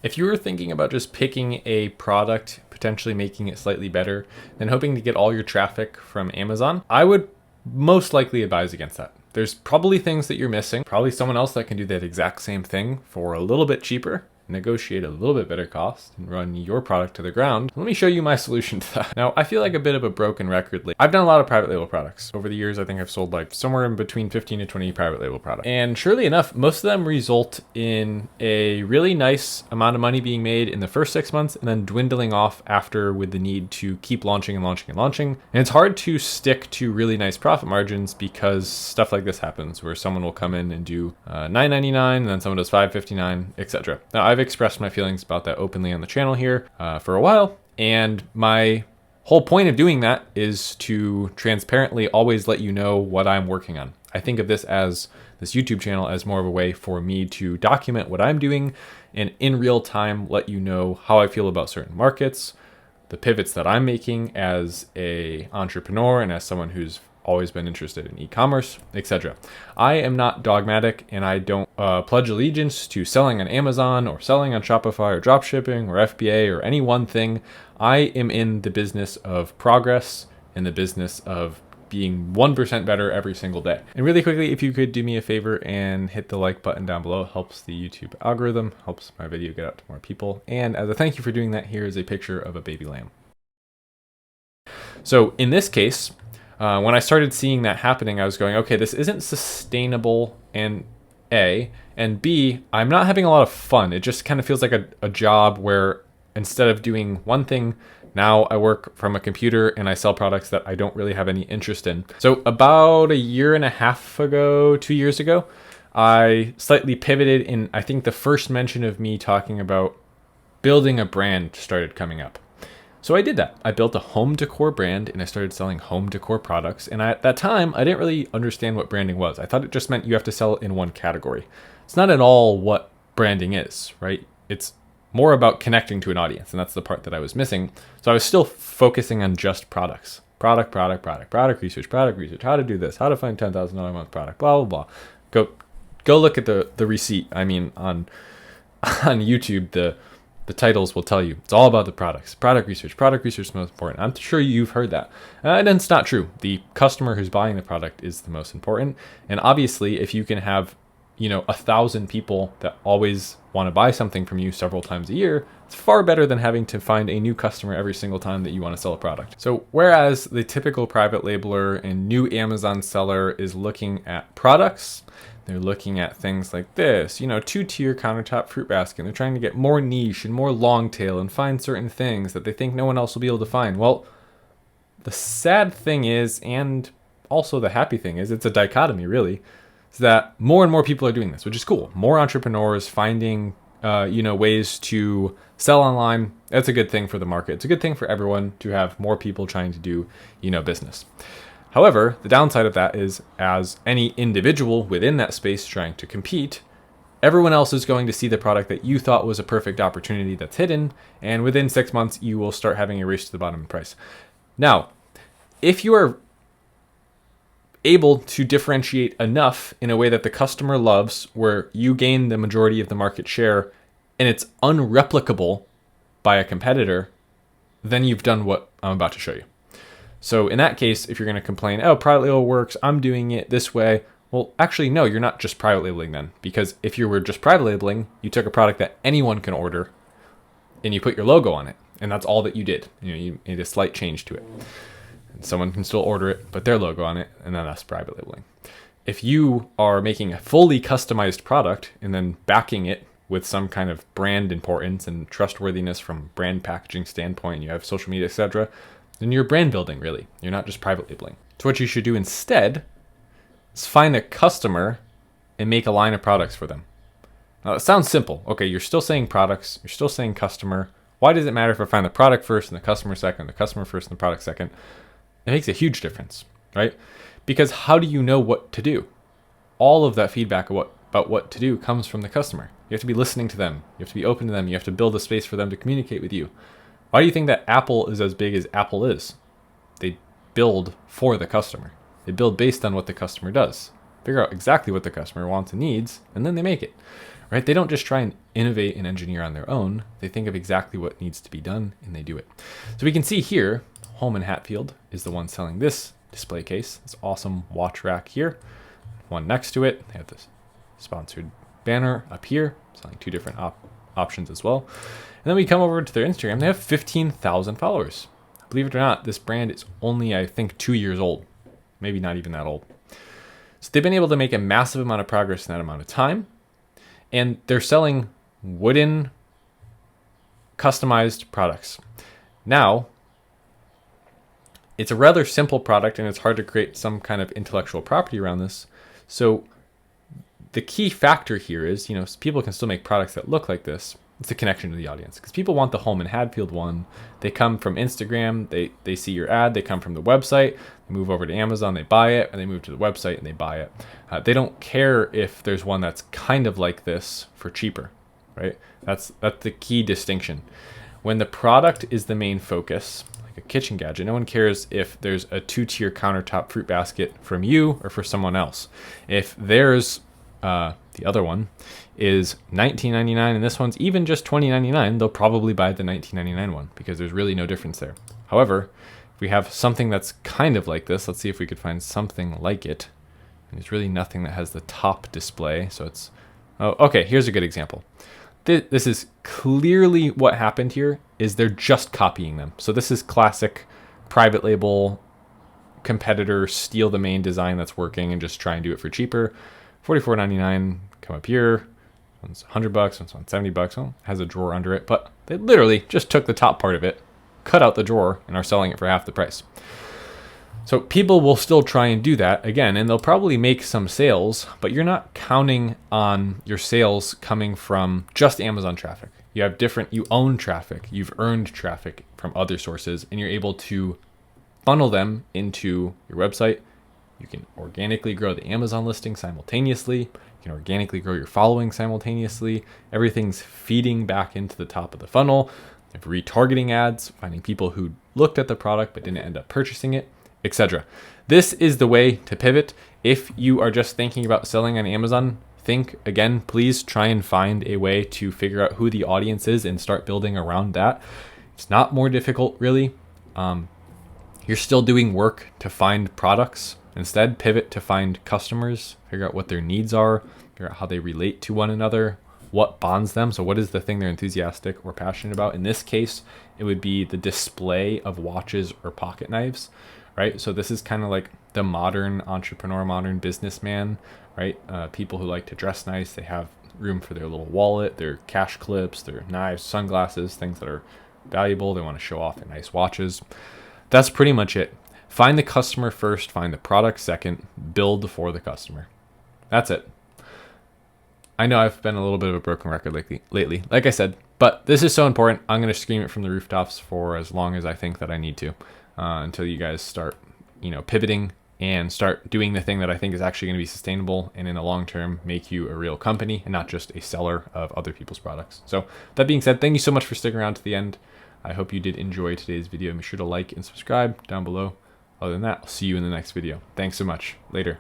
If you were thinking about just picking a product, potentially making it slightly better, then hoping to get all your traffic from Amazon, I would most likely advise against that. There's probably things that you're missing, probably someone else that can do that exact same thing for a little bit cheaper, negotiate a little bit better cost, and run your product to the ground. Let me show you my solution to that. Now, I feel like a bit of a broken record lately. I've done a lot of private label products. Over the years, I think I've sold like somewhere in between 15 to 20 private label products. And surely enough, most of them result in a really nice amount of money being made in the first 6 months and then dwindling off after with the need to keep launching and launching and launching. And it's hard to stick to really nice profit margins because stuff like this happens where someone will come in and do $9.99 and then someone does $5.59, etc. Now, I've expressed my feelings about that openly on the channel here for a while, and my whole point of doing that is to transparently always let you know what I'm working on. I think of this YouTube channel as more of a way for me to document what I'm doing and in real time let you know how I feel about certain markets, the pivots that I'm making as an entrepreneur and as someone who's always been interested in e-commerce, etc. I am not dogmatic, and I don't pledge allegiance to selling on Amazon or selling on Shopify or dropshipping or FBA or any one thing. I am in the business of progress, in the business of being 1% better every single day. And really quickly, if you could do me a favor and hit the like button down below, it helps the YouTube algorithm, helps my video get out to more people. And as a thank you for doing that, here is a picture of a baby lamb. So in this case, when I started seeing that happening, I was going, okay, this isn't sustainable, and A, and B, I'm not having a lot of fun. It just kind of feels like a job where instead of doing one thing, now I work from a computer and I sell products that I don't really have any interest in. So about a year and a half ago, 2 years ago, I slightly pivoted, and I think the first mention of me talking about building a brand started coming up. So I did that. I built a home decor brand and I started selling home decor products. And at that time, I didn't really understand what branding was. I thought it just meant you have to sell in one category. It's not at all what branding is, right? It's more about connecting to an audience. And that's the part that I was missing. So I was still focusing on just products. Product research, how to do this, how to find $10,000 a month product, blah, blah, blah. Go look at the receipt. I mean, on YouTube, the titles will tell you it's all about the products. Product research is the most important. I'm sure you've heard that. And it's not true. The customer who's buying the product is the most important. And obviously, if you can have 1,000 people that always want to buy something from you several times a year, it's far better than having to find a new customer every single time that you want to sell a product. So whereas the typical private labeler and new Amazon seller is looking at products, they're looking at things like this, 2-tier countertop fruit basket. They're trying to get more niche and more long tail and find certain things that they think no one else will be able to find. Well, the sad thing is, and also the happy thing is, it's a dichotomy really, is that more and more people are doing this, which is cool. More entrepreneurs finding, ways to sell online. That's a good thing for the market. It's a good thing for everyone to have more people trying to do, business. However, the downside of that is, as any individual within that space trying to compete, everyone else is going to see the product that you thought was a perfect opportunity that's hidden, and within 6 months, you will start having a race to the bottom in price. Now, if you are able to differentiate enough in a way that the customer loves, where you gain the majority of the market share, and it's unreplicable by a competitor, then you've done what I'm about to show you. So in that case, if you're going to complain, oh, private label works, I'm doing it this way. Well, actually, no, you're not just private labeling then. Because if you were just private labeling, you took a product that anyone can order and you put your logo on it. And that's all that you did. You made a slight change to it. And someone can still order it, put their logo on it, and then that's private labeling. If you are making a fully customized product and then backing it with some kind of brand importance and trustworthiness from brand packaging standpoint, you have social media, etc., then you're brand building, really. You're not just private labeling. So what you should do instead is find a customer and make a line of products for them. Now, it sounds simple. Okay, you're still saying products. You're still saying customer. Why does it matter if I find the product first and the customer second, the customer first and the product second? It makes a huge difference, right? Because how do you know what to do? All of that feedback about what to do comes from the customer. You have to be listening to them. You have to be open to them. You have to build a space for them to communicate with you. Why do you think that Apple is as big as Apple is? They build for the customer. They build based on what the customer does. Figure out exactly what the customer wants and needs, and then they make it. right? They don't just try and innovate and engineer on their own. They think of exactly what needs to be done and they do it. So we can see here, Holman Hatfield is the one selling this display case, this awesome watch rack here. One next to it, they have this sponsored banner up here, selling two different options as well. And then we come over to their Instagram, they have 15,000 followers. Believe it or not, this brand is only, I think, 2 years old, maybe not even that old. So they've been able to make a massive amount of progress in that amount of time. And they're selling wooden customized products. Now, it's a rather simple product and it's hard to create some kind of intellectual property around this. So the key factor here is, people can still make products that look like this. It's the connection to the audience, because people want the Holman Hatfield one. They come from Instagram, they see your ad, they come from the website, they move over to Amazon, they buy it, and they move to the website and they buy it. They don't care if there's one that's kind of like this for cheaper, right? That's the key distinction. When the product is the main focus, like a kitchen gadget, no one cares if there's a 2-tier countertop fruit basket from you or for someone else. If there's the other one is $19.99 and this one's even just $20.99, they'll probably buy the $19.99 one because there's really no difference there. However, if we have something that's kind of like this, let's see if we could find something like it. And there's really nothing that has the top display. So it's, okay, here's a good example. This is clearly what happened here is they're just copying them. So this is classic private label competitor, steal the main design that's working and just try and do it for cheaper. $44.99, come up here, one's $100, one's $70, well, has a drawer under it, but they literally just took the top part of it, cut out the drawer, and are selling it for half the price. So people will still try and do that again, and they'll probably make some sales, but you're not counting on your sales coming from just Amazon traffic. You own traffic, you've earned traffic from other sources, and you're able to funnel them into your website. You can organically grow the Amazon listing simultaneously. You can organically grow your following simultaneously. Everything's feeding back into the top of the funnel. You have retargeting ads, finding people who looked at the product but didn't end up purchasing it, etc. This is the way to pivot. If you are just thinking about selling on Amazon, think again, please try and find a way to figure out who the audience is and start building around that. It's not more difficult, really. You're still doing work to find products. Instead, pivot to find customers, figure out what their needs are, figure out how they relate to one another, what bonds them. So what is the thing they're enthusiastic or passionate about? In this case, it would be the display of watches or pocket knives, right? So this is kind of like the modern entrepreneur, modern businessman, right? People who like to dress nice. They have room for their little wallet, their cash clips, their knives, sunglasses, things that are valuable. They want to show off their nice watches. That's pretty much it. Find the customer first, find the product second, build for the customer. That's it. I know I've been a little bit of a broken record lately, like I said, but this is so important. I'm going to scream it from the rooftops for as long as I think that I need to, until you guys start, pivoting and start doing the thing that I think is actually going to be sustainable and in the long term make you a real company and not just a seller of other people's products. So that being said, thank you so much for sticking around to the end. I hope you did enjoy today's video. Make sure to like and subscribe down below. Other than that, I'll see you in the next video. Thanks so much. Later.